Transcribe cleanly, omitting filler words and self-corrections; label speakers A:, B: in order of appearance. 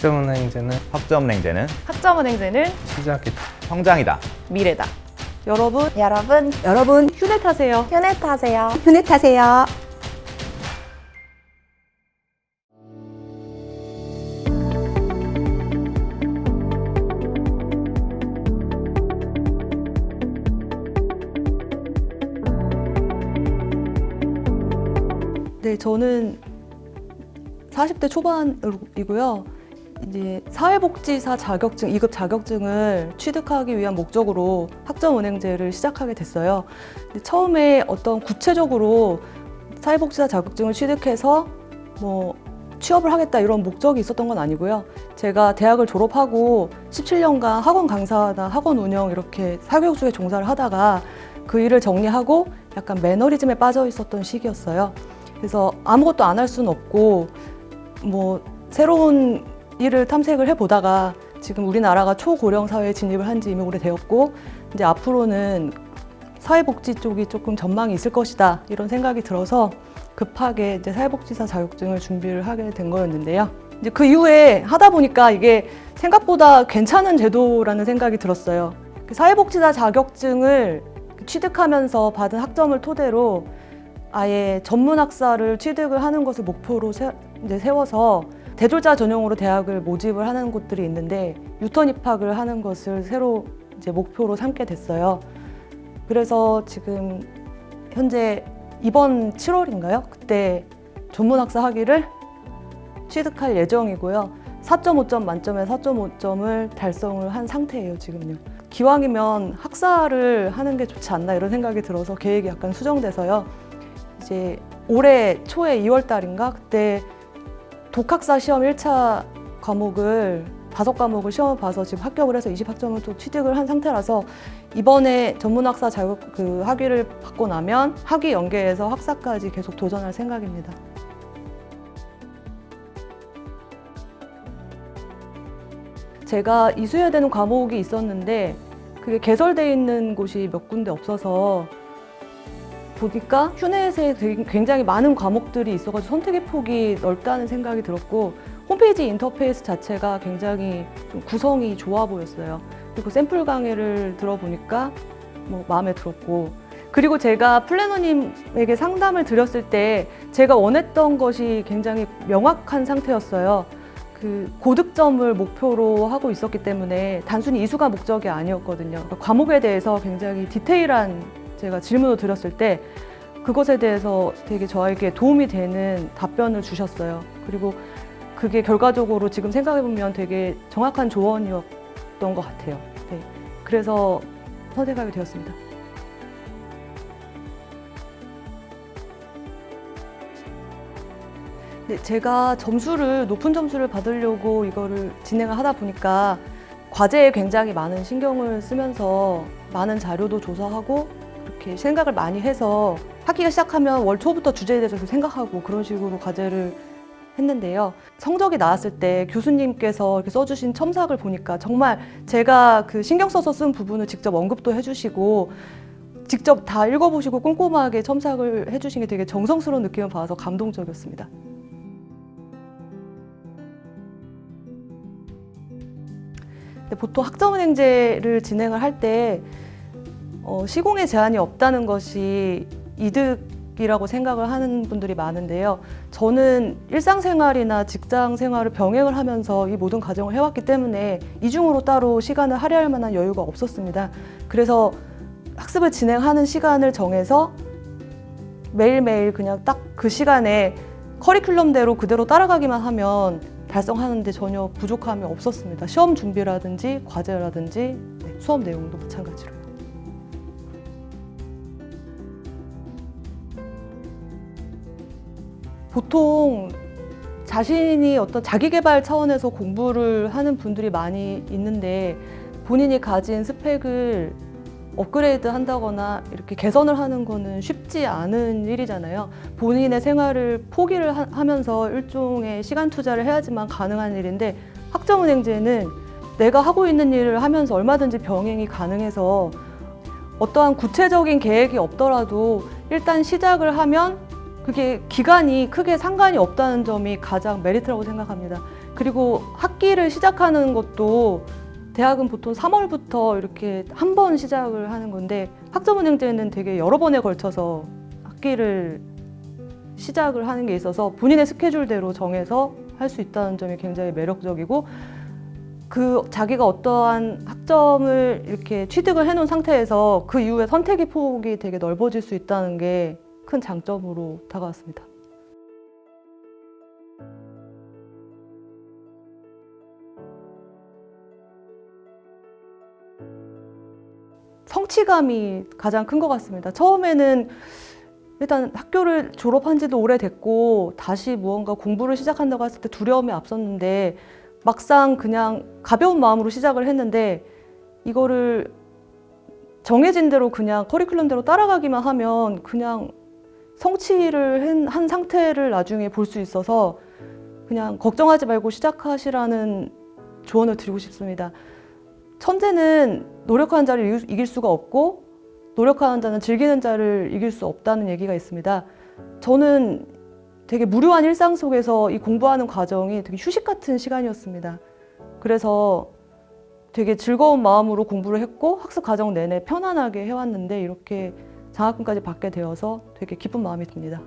A: 학점은행제는
B: 학점은행제는
C: 학점은행제는
A: 시작이다.
B: 성장이다.
C: 미래다.
D: 여러분
C: 휴대 타세요.
D: 휴넷 타세요.
E: 휴넷 타세요.
D: 네, 저는 40대 초반이고요. 이제 사회복지사 자격증, 2급 자격증을 취득하기 위한 목적으로 학점은행제를 시작하게 됐어요. 근데 처음에 어떤 구체적으로 사회복지사 자격증을 취득해서 뭐 취업을 하겠다 이런 목적이 있었던 건 아니고요. 제가 대학을 졸업하고 17년간 학원 강사나 학원 운영 이렇게 사교육 쪽에 종사를 하다가 그 일을 정리하고 약간 매너리즘에 빠져 있었던 시기였어요. 그래서 아무것도 안 할 수는 없고 뭐 새로운 일을 탐색을 해보다가 지금 우리나라가 초고령 사회에 진입을 한 지 이미 오래되었고 이제 앞으로는 사회복지 쪽이 조금 전망이 있을 것이다 이런 생각이 들어서 급하게 이제 사회복지사 자격증을 준비를 하게 된 거였는데요. 이제 그 이후에 하다 보니까 이게 생각보다 괜찮은 제도라는 생각이 들었어요. 사회복지사 자격증을 취득하면서 받은 학점을 토대로 아예 전문학사를 취득을 하는 것을 목표로 세워서 대졸자 전용으로 대학을 모집을 하는 곳들이 있는데 유턴 입학을 하는 것을 새로 이제 목표로 삼게 됐어요. 그래서 지금 현재 이번 7월인가요? 그때 전문학사 학위를 취득할 예정이고요. 4.5점 만점에 4.5점을 달성을 한 상태예요, 지금요. 기왕이면 학사를 하는 게 좋지 않나 이런 생각이 들어서 계획이 약간 수정돼서요. 이제 올해 초에 2월 달인가 그때 독학사 시험 1차 과목을 5과목을 시험을 봐서 지금 합격을 해서 20학점을 또 취득을 한 상태라서 이번에 전문학사 자격 학위를 받고 나면 학위 연계해서 학사까지 계속 도전할 생각입니다. 제가 이수해야 되는 과목이 있었는데 그게 개설되어 있는 곳이 몇 군데 없어서 보니까 휴넷에 굉장히 많은 과목들이 있어가지고 선택의 폭이 넓다는 생각이 들었고 홈페이지 인터페이스 자체가 굉장히 좀 구성이 좋아 보였어요. 그리고 샘플 강의를 들어보니까 뭐 마음에 들었고 그리고 제가 플래너님에게 상담을 드렸을 때 제가 원했던 것이 굉장히 명확한 상태였어요. 그 고득점을 목표로 하고 있었기 때문에 단순히 이수가 목적이 아니었거든요. 그러니까 과목에 대해서 굉장히 디테일한 제가 질문을 드렸을 때 그것에 대해서 되게 저에게 도움이 되는 답변을 주셨어요. 그리고 그게 결과적으로 지금 생각해보면 되게 정확한 조언이었던 것 같아요. 네. 그래서 선택하게 되었습니다. 네, 제가 높은 점수를 받으려고 이거를 진행을 하다 보니까 과제에 굉장히 많은 신경을 쓰면서 많은 자료도 조사하고 이렇게 생각을 많이 해서 학기가 시작하면 월 초부터 주제에 대해서 생각하고 그런 식으로 과제를 했는데요. 성적이 나왔을 때 교수님께서 이렇게 써주신 첨삭을 보니까 정말 제가 그 신경 써서 쓴 부분을 직접 언급도 해주시고 직접 다 읽어보시고 꼼꼼하게 첨삭을 해주신 게 되게 정성스러운 느낌을 받아서 감동적이었습니다. 보통 학점은행제를 진행을 할 때 시공에 제한이 없다는 것이 이득이라고 생각을 하는 분들이 많은데요. 저는 일상생활이나 직장생활을 병행을 하면서 이 모든 과정을 해왔기 때문에 이중으로 따로 시간을 할애할 만한 여유가 없었습니다. 그래서 학습을 진행하는 시간을 정해서 매일매일 그냥 딱 그 시간에 커리큘럼대로 그대로 따라가기만 하면 달성하는데 전혀 부족함이 없었습니다. 시험 준비라든지 과제라든지 수업 내용도 마찬가지로요. 보통 자신이 어떤 자기계발 차원에서 공부를 하는 분들이 많이 있는데 본인이 가진 스펙을 업그레이드 한다거나 이렇게 개선을 하는 거는 쉽지 않은 일이잖아요. 본인의 생활을 포기를 하면서 일종의 시간 투자를 해야지만 가능한 일인데 학점은행제는 내가 하고 있는 일을 하면서 얼마든지 병행이 가능해서 어떠한 구체적인 계획이 없더라도 일단 시작을 하면 그게 기간이 크게 상관이 없다는 점이 가장 메리트라고 생각합니다. 그리고 학기를 시작하는 것도 대학은 보통 3월부터 이렇게 한 번 시작을 하는 건데 학점은행제는 되게 여러 번에 걸쳐서 학기를 시작을 하는 게 있어서 본인의 스케줄대로 정해서 할 수 있다는 점이 굉장히 매력적이고 그 자기가 어떠한 학점을 이렇게 취득을 해놓은 상태에서 그 이후에 선택의 폭이 되게 넓어질 수 있다는 게 큰 장점으로 다가왔습니다. 성취감이 가장 큰 것 같습니다. 처음에는 일단 학교를 졸업한 지도 오래됐고 다시 무언가 공부를 시작한다고 했을 때 두려움이 앞섰는데 막상 그냥 가벼운 마음으로 시작을 했는데 이거를 정해진 대로 그냥 커리큘럼대로 따라가기만 하면 그냥 성취를 한 상태를 나중에 볼 수 있어서 그냥 걱정하지 말고 시작하시라는 조언을 드리고 싶습니다. 천재는 노력하는 자를 이길 수가 없고 노력하는 자는 즐기는 자를 이길 수 없다는 얘기가 있습니다. 저는 되게 무료한 일상 속에서 이 공부하는 과정이 되게 휴식 같은 시간이었습니다. 그래서 되게 즐거운 마음으로 공부를 했고 학습 과정 내내 편안하게 해왔는데 이렇게 장학금까지 받게 되어서 되게 기쁜 마음이 듭니다.